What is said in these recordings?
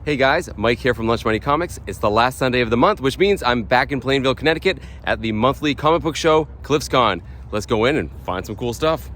Hey guys, Mike here from Lunch Money Comics. It's the last Sunday of the month, which means I'm back in Plainville, Connecticut at the monthly comic book show, CliffsCon. Let's go in and find some cool stuff.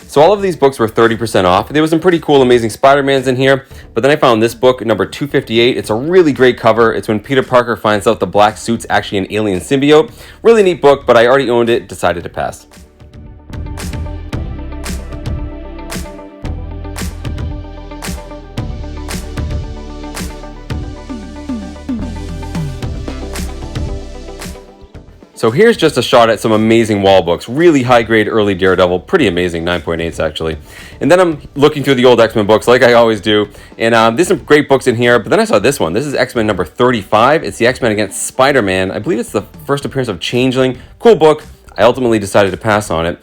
So all of these books were 30% off. There was some pretty cool, amazing Spider-Mans in here. But then I found this book, number 258. It's a really great cover. It's when Peter Parker finds out the black suit's actually an alien symbiote. Really neat book, but I already owned it, decided to pass. So here's just a shot at some amazing wall books. Really high-grade early Daredevil. Pretty amazing, 9.8s actually. And then I'm looking through the old X-Men books like I always do. And there's some great books in here. But then I saw this one. This is X-Men number 35. It's the X-Men against Spider-Man. I believe it's the first appearance of Changeling. Cool book. I ultimately decided to pass on it.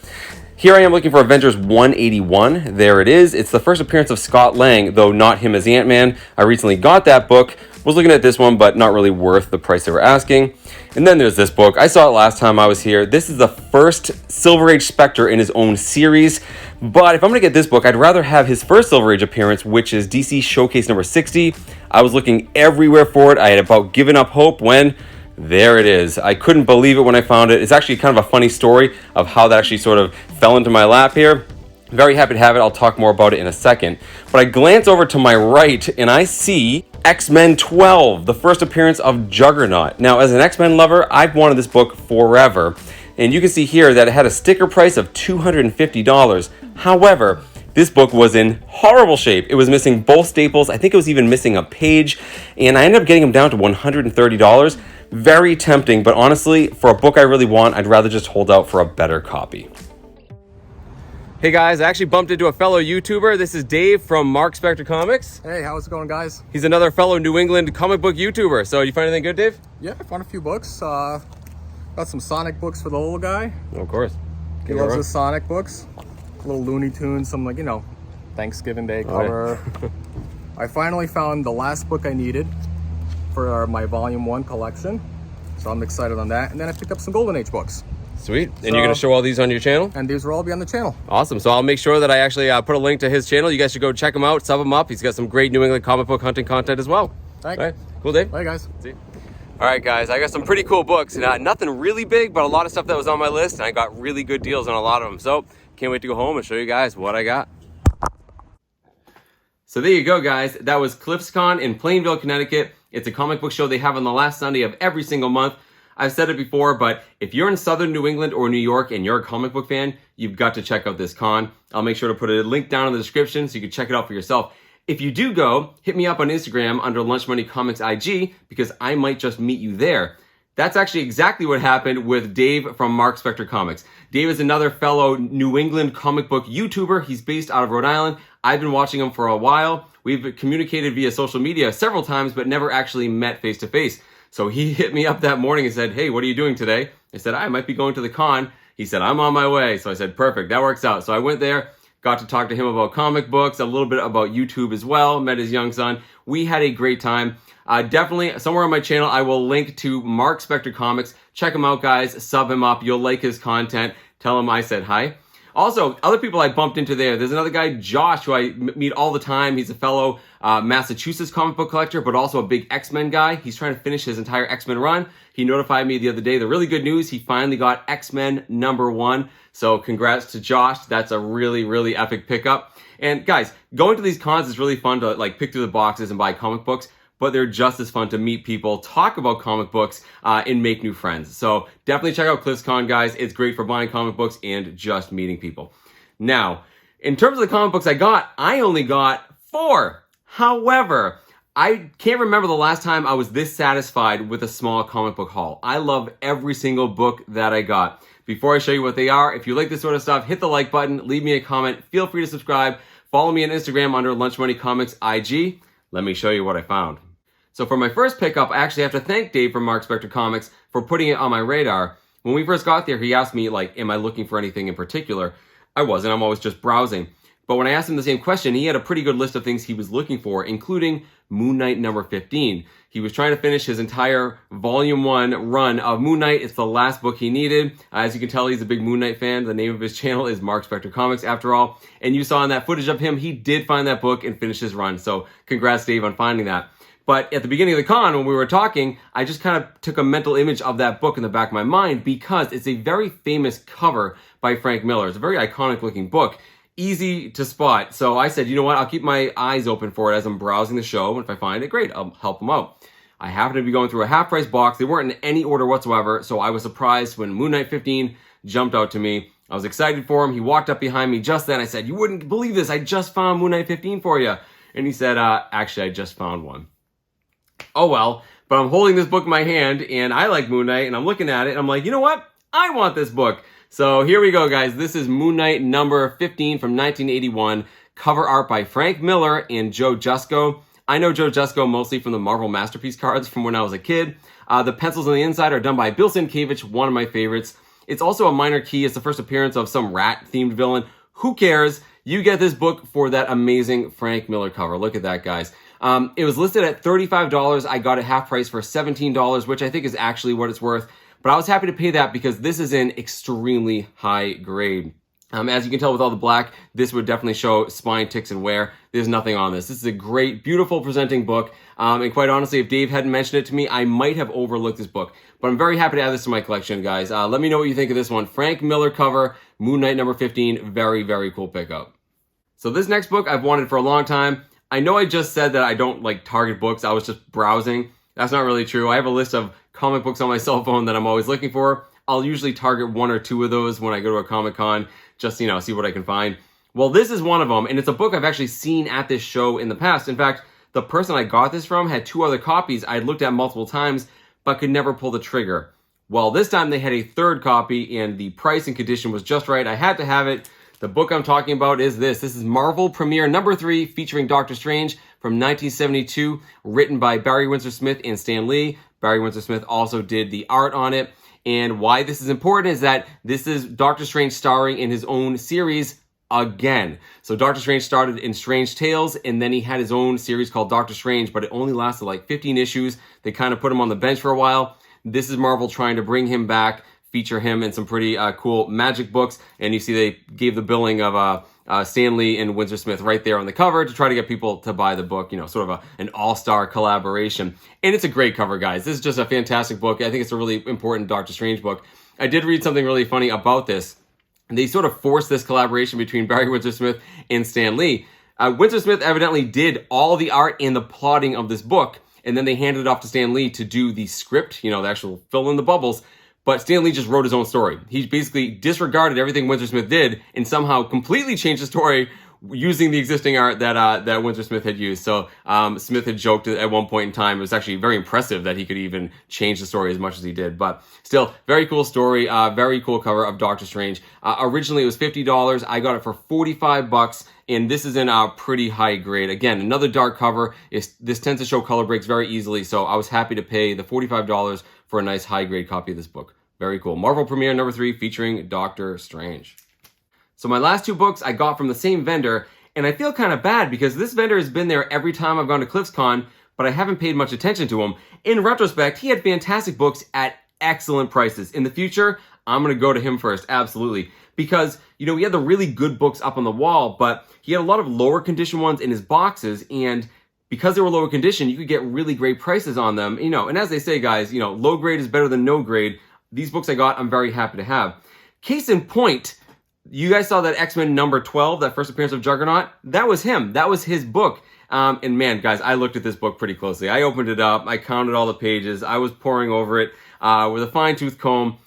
Here I am looking for Avengers 181. There it is. It's the first appearance of Scott Lang, though not him as Ant-Man. I recently got that book. Was looking at this one, but not really worth the price they were asking. And then there's this book. I saw it last time I was here. This is the first Silver Age Spectre in his own series. But if I'm going to get this book, I'd rather have his first Silver Age appearance, which is DC Showcase number 60. I was looking everywhere for it. I had about given up hope when there it is. I couldn't believe it when I found it. It's actually kind of a funny story of how that actually sort of fell into my lap here. Very happy to have it. I'll talk more about it in a second. But I glance over to my right and I see X-Men 12, the first appearance of Juggernaut. Now, as an X-Men lover, I've wanted this book forever. And you can see here that it had a sticker price of $250. However, this book was in horrible shape. It was missing both staples. I think it was even missing a page. And I ended up getting them down to $130. Very tempting, but honestly, for a book I really want, I'd rather just hold out for a better copy. Hey guys, I actually bumped into a fellow YouTuber. This is Dave from Spectre Comics. Hey, how's it going, guys? He's another fellow New England comic book YouTuber. So, you find anything good, Dave? Yeah, I found a few books. Got some Sonic books for the little guy. Oh, of course. He loves his Sonic books. Little Looney Tunes, some Thanksgiving Day cover. Oh, yeah. I finally found the last book I needed for my Volume 1 collection. So I'm excited on that. And then I picked up some Golden Age books. Sweet. And you're going to show all these on your channel? And these will all be on the channel. Awesome. So I'll make sure that I actually put a link to his channel. You guys should go check him out, sub him up. He's got some great New England comic book hunting content as well. Thanks. All right. Cool, Dave. Bye, guys. See you. All right, guys. I got some pretty cool books. Nothing really big, but a lot of stuff that was on my list. And I got really good deals on a lot of them. So can't wait to go home and show you guys what I got. So there you go, guys. That was CliffsCon in Plainville, Connecticut. It's a comic book show they have on the last Sunday of every single month. I've said it before, but if you're in Southern New England or New York and you're a comic book fan, you've got to check out this con. I'll make sure to put a link down in the description so you can check it out for yourself. If you do go, hit me up on Instagram under Lunch Money Comics IG because I might just meet you there. That's actually exactly what happened with Dave from Spectre Comics. Dave is another fellow New England comic book YouTuber. He's based out of Rhode Island. I've been watching him for a while. We've communicated via social media several times, but never actually met face to face. So he hit me up that morning and said, hey, what are you doing today? I said, I might be going to the con. He said, I'm on my way. So I said, perfect, that works out. So I went there, got to talk to him about comic books, a little bit about YouTube as well, met his young son. We had a great time. Definitely, somewhere on my channel, I will link to Spectre Comics. Check him out, guys. Sub him up. You'll like his content. Tell him I said hi. Also, other people I bumped into there's another guy, Josh, who I meet all the time. He's a fellow Massachusetts comic book collector, but also a big X-Men guy. He's trying to finish his entire X-Men run. He notified me the other day, the really good news, he finally got X-Men #1. So congrats to Josh. That's a really, really epic pickup. And guys, going to these cons is really fun to pick through the boxes and buy comic books. But they're just as fun to meet people, talk about comic books, and make new friends. So definitely check out CliffsCon, guys. It's great for buying comic books and just meeting people. Now, in terms of the comic books I only got 4. However, I can't remember the last time I was this satisfied with a small comic book haul. I love every single book that I got Before I show you what they are, if you like this sort of stuff, hit the like button, leave me a comment, feel free to subscribe, follow me on Instagram under Lunch Money Comics IG. Let me show you what I found. So for my first pickup, I actually have to thank Dave from Spectre Comics for putting it on my radar. When we first got there, he asked me, like, am I looking for anything in particular? I wasn't, I'm always just browsing. But when I asked him the same question, he had a pretty good list of things he was looking for, including Moon Knight number 15. He was trying to finish his entire Volume 1 run of Moon Knight. It's the last book he needed. As you can tell, he's a big Moon Knight fan. The name of his channel is Spectre Comics, after all. And you saw in that footage of him, he did find that book and finish his run. So congrats, Dave, on finding that. But at the beginning of the con, when we were talking, I just kind of took a mental image of that book in the back of my mind because it's a very famous cover by Frank Miller. It's a very iconic looking book. Easy to spot. So I said, you know what, I'll keep my eyes open for it as I'm browsing the show. And if I find it, great, I'll help them out. I happened to be going through a half-price box. They weren't in any order whatsoever. So I was surprised when Moon Knight 15 jumped out to me. I was excited for him. He walked up behind me just then. I said, you wouldn't believe this. I just found Moon Knight 15 for you. And he said, actually, I just found one. Oh well, but I'm holding this book in my hand and I like Moon Knight and I'm looking at it and I'm like, you know what? I want this book. So here we go, guys. This is Moon Knight number 15 from 1981. Cover art by Frank Miller and Joe Jusko. I know Joe Jusko mostly from the Marvel Masterpiece cards from when I was a kid. The pencils on the inside are done by Bill Sienkiewicz, one of my favorites. It's also a minor key. It's the first appearance of some rat-themed villain. Who cares? You get this book for that amazing Frank Miller cover. Look at that, guys. It was listed at $35. I got it half price for $17, which I think is actually what it's worth. But I was happy to pay that because this is in extremely high grade. As you can tell with all the black, this would definitely show spine, ticks, and wear. There's nothing on this. This is a great, beautiful presenting book. And quite honestly, if Dave hadn't mentioned it to me, I might have overlooked this book. But I'm very happy to add this to my collection, guys. Let me know what you think of this one. Frank Miller cover, Moon Knight number 15. Very, very cool pickup. So this next book I've wanted for a long time. I know I just said that I don't like target books. I was just browsing. That's not really true. I have a list of comic books on my cell phone that I'm always looking for. I'll usually target one or two of those when I go to a Comic-Con, just, see what I can find. Well, this is one of them, and it's a book I've actually seen at this show in the past. In fact, the person I got this from had two other copies I had looked at multiple times, but could never pull the trigger. Well, this time they had a third copy, and the price and condition was just right. I had to have it. The book I'm talking about is this. This is Marvel Premiere number 3, featuring Doctor Strange from 1972, written by Barry Windsor-Smith and Stan Lee. Barry Windsor-Smith also did the art on it. And why this is important is that this is Doctor Strange starring in his own series again. So Doctor Strange started in Strange Tales, and then he had his own series called Doctor Strange, but it only lasted like 15 issues. They kind of put him on the bench for a while. This is Marvel trying to bring him back, feature him in some pretty cool magic books. And you see they gave the billing of Stan Lee and Windsor-Smith right there on the cover to try to get people to buy the book, sort of an all-star collaboration. And it's a great cover, guys. This is just a fantastic book. I think it's a really important Doctor Strange book. I did read something really funny about this. They sort of forced this collaboration between Barry Windsor-Smith and Stan Lee. Windsor-Smith evidently did all the art and the plotting of this book, and then they handed it off to Stan Lee to do the script, the actual fill in the bubbles. But Stan Lee just wrote his own story. He basically disregarded everything Windsor-Smith did and somehow completely changed the story using the existing art that Windsor-Smith had used. So Smith had joked at one point in time, it was actually very impressive that he could even change the story as much as he did. But still, very cool story, very cool cover of Doctor Strange. Originally, it was $50. I got it for $45, and this is in a pretty high grade. Again, another dark cover. This tends to show color breaks very easily, so I was happy to pay the $45 for a nice high grade copy of this book. Very cool. Marvel Premiere number 3, featuring Doctor Strange. So my last two books I got from the same vendor, and I feel kind of bad because this vendor has been there every time I've gone to CliffsCon, but I haven't paid much attention to him. In retrospect, he had fantastic books at excellent prices. In the future, I'm going to go to him first, absolutely. Because, he had the really good books up on the wall, but he had a lot of lower condition ones in his boxes, and because they were lower condition, you could get really great prices on them. And as they say, guys, low grade is better than no grade. These books I got, I'm very happy to have. Case in point, you guys saw that X-Men number 12, that first appearance of Juggernaut? That was him. That was his book. And man, guys, I looked at this book pretty closely. I opened it up. I counted all the pages. I was poring over it with a fine-tooth comb.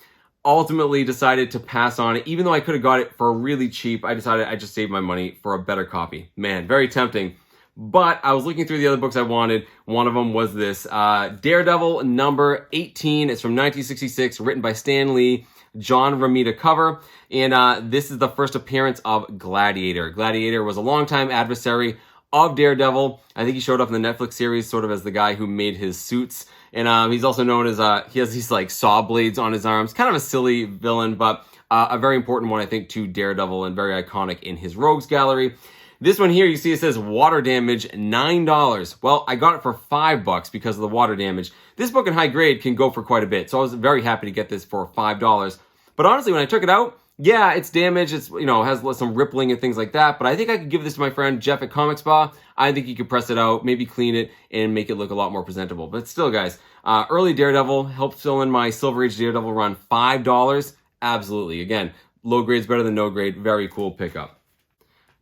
Ultimately decided to pass on it. Even though I could have got it for really cheap, I decided I just saved my money for a better copy. Man, very tempting. But I was looking through the other books I wanted. One of them was this Daredevil number 18. It's from 1966, written by Stan Lee. John Romita cover. And this is the first appearance of Gladiator. Gladiator was a longtime adversary of Daredevil. I think he showed up in the Netflix series sort of as the guy who made his suits. And he's also known as, he has these like saw blades on his arms. Kind of a silly villain, but a very important one, I think, to Daredevil and very iconic in his rogues gallery. This one here, you see it says water damage, $9. Well, I got it for $5 because of the water damage. This book in high grade can go for quite a bit, so I was very happy to get this for $5. But honestly, when I took it out, yeah, it's damaged. It's, you know, has some rippling and things like that. But I think I could give this to my friend Jeff at Comic Spa. I think he could press it out, maybe clean it, and make it look a lot more presentable. But still, guys, early Daredevil helped fill in my Silver Age Daredevil run. $5, absolutely. Again, low grade's better than no grade. Very cool pickup.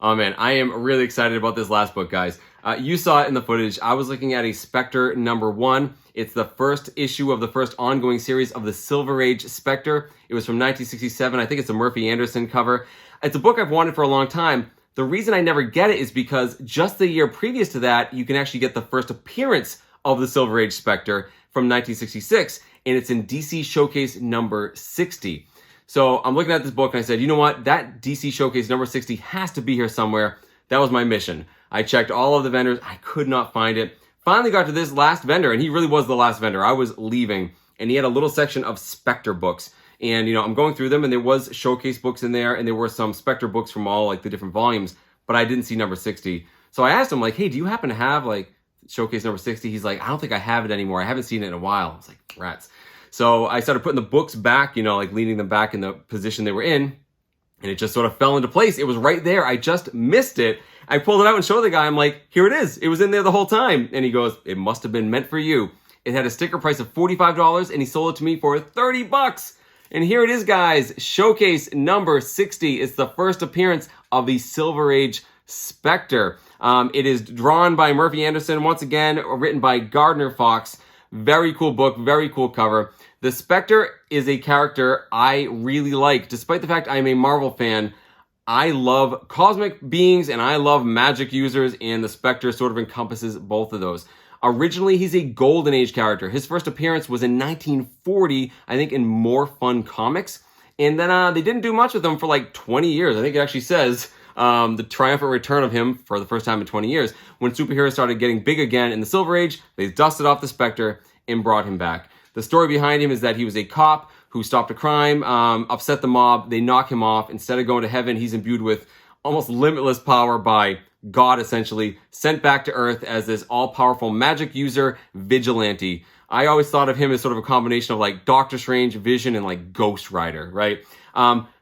Oh man, I am really excited about this last book, guys. You saw it in the footage. I was looking at a Spectre #1. It's the first issue of the first ongoing series of the Silver Age Spectre. It was from 1967. I think it's a Murphy Anderson cover. It's a book I've wanted for a long time. The reason I never get it is because just the year previous to that, you can actually get the first appearance of the Silver Age Spectre from 1966, and it's in DC Showcase number 60. So I'm looking at this book and I said, you know what? That DC Showcase number 60 has to be here somewhere. That was my mission. I checked all of the vendors. I could not find it. Finally got to this last vendor, and he really was the last vendor. I was leaving, and he had a little section of Spectre books. And, you know, I'm going through them, and there was Showcase books in there, and there were some Spectre books from all, like, the different volumes, but I didn't see number 60. So I asked him, like, hey, do you happen to have, like, Showcase number 60? He's like, I don't think I have it anymore. I haven't seen it in a while. I was like, rats. So I started putting the books back, you know, like leaning them back in the position they were in, and it just sort of fell into place. It was right there. I just missed it. I pulled it out and showed the guy. I'm like, here it is. It was in there the whole time. And he goes, it must have been meant for you. It had a sticker price of $45, and he sold it to me for $30. And here it is, guys. Showcase number 60. It's the first appearance of the Silver Age Spectre. It is drawn by Murphy Anderson, once again, written by Gardner Fox. Very cool book, very cool cover. The Spectre is a character I really like. Despite the fact I'm a Marvel fan, I love cosmic beings and I love magic users, and the Spectre sort of encompasses both of those. Originally, he's a Golden Age character. His first appearance was in 1940, I think, in More Fun Comics. And then they didn't do much with him for like 20 years. I think it actually says the triumphant return of him for the first time in 20 years. When superheroes started getting big again in the Silver Age, they dusted off the Spectre and brought him back. The story behind him is that he was a cop who stopped a crime, upset the mob. They knock him off. Instead of going to heaven, he's imbued with almost limitless power by God, essentially, sent back to Earth as this all-powerful magic user vigilante. I always thought of him as sort of a combination of like Doctor Strange, Vision, and like Ghost Rider, right?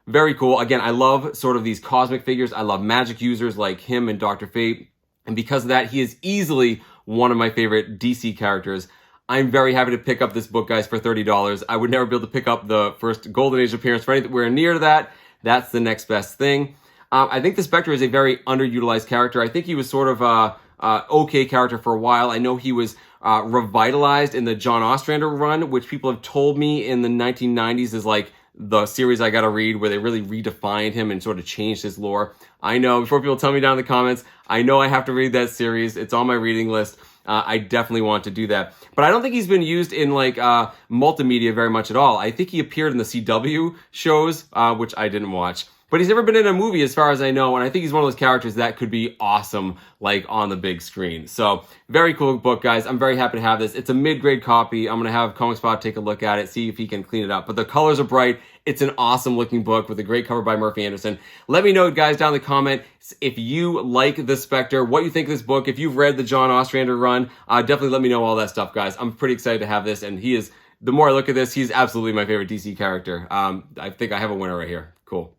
Very cool. Again, I love sort of these cosmic figures. I love magic users like him and Dr. Fate. And because of that, he is easily one of my favorite DC characters. I'm very happy to pick up this book, guys, for $30. I would never be able to pick up the first Golden Age appearance for anywhere near to that. That's the next best thing. I think the Spectre is a very underutilized character. I think he was sort of a okay character for a while. I know he was revitalized in the John Ostrander run, which people have told me in the 1990s is like the series I gotta read, where they really redefined him and sort of changed his lore. I know, before people tell me down in the comments, I know I have to read that series. It's on my reading list. I definitely want to do that. But I don't think he's been used in like multimedia very much at all. I think he appeared in the CW shows, which I didn't watch. But he's never been in a movie as far as I know, and I think he's one of those characters that could be awesome, like, on the big screen. So, very cool book, guys. I'm very happy to have this. It's a mid-grade copy. I'm going to have Comic Spot take a look at it, see if he can clean it up. But the colors are bright. It's an awesome-looking book with a great cover by Murphy Anderson. Let me know, guys, down in the comments if you like the Spectre, what you think of this book. If you've read the John Ostrander run, definitely let me know all that stuff, guys. I'm pretty excited to have this, and he is, the more I look at this, he's absolutely my favorite DC character. I think I have a winner right here. Cool.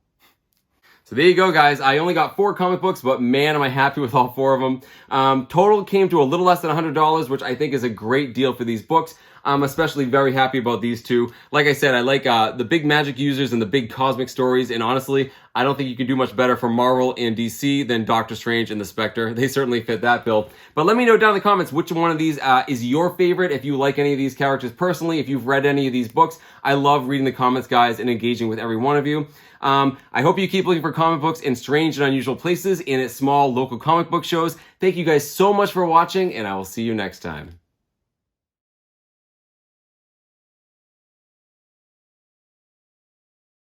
So there you go, guys. I only got 4 comic books, but man, am I happy with all 4 of them. Total came to a little less than $100, which I think is a great deal for these books. I'm especially very happy about these 2. Like I said, I like the big magic users and the big cosmic stories, and honestly, I don't think you can do much better for Marvel and DC than Doctor Strange and the Spectre. They certainly fit that bill. But let me know down in the comments which one of these is your favorite, if you like any of these characters personally, if you've read any of these books. I love reading the comments, guys, and engaging with every one of you. I hope you keep looking for comic books in strange and unusual places and at small local comic book shows. Thank you guys so much for watching, and I will see you next time.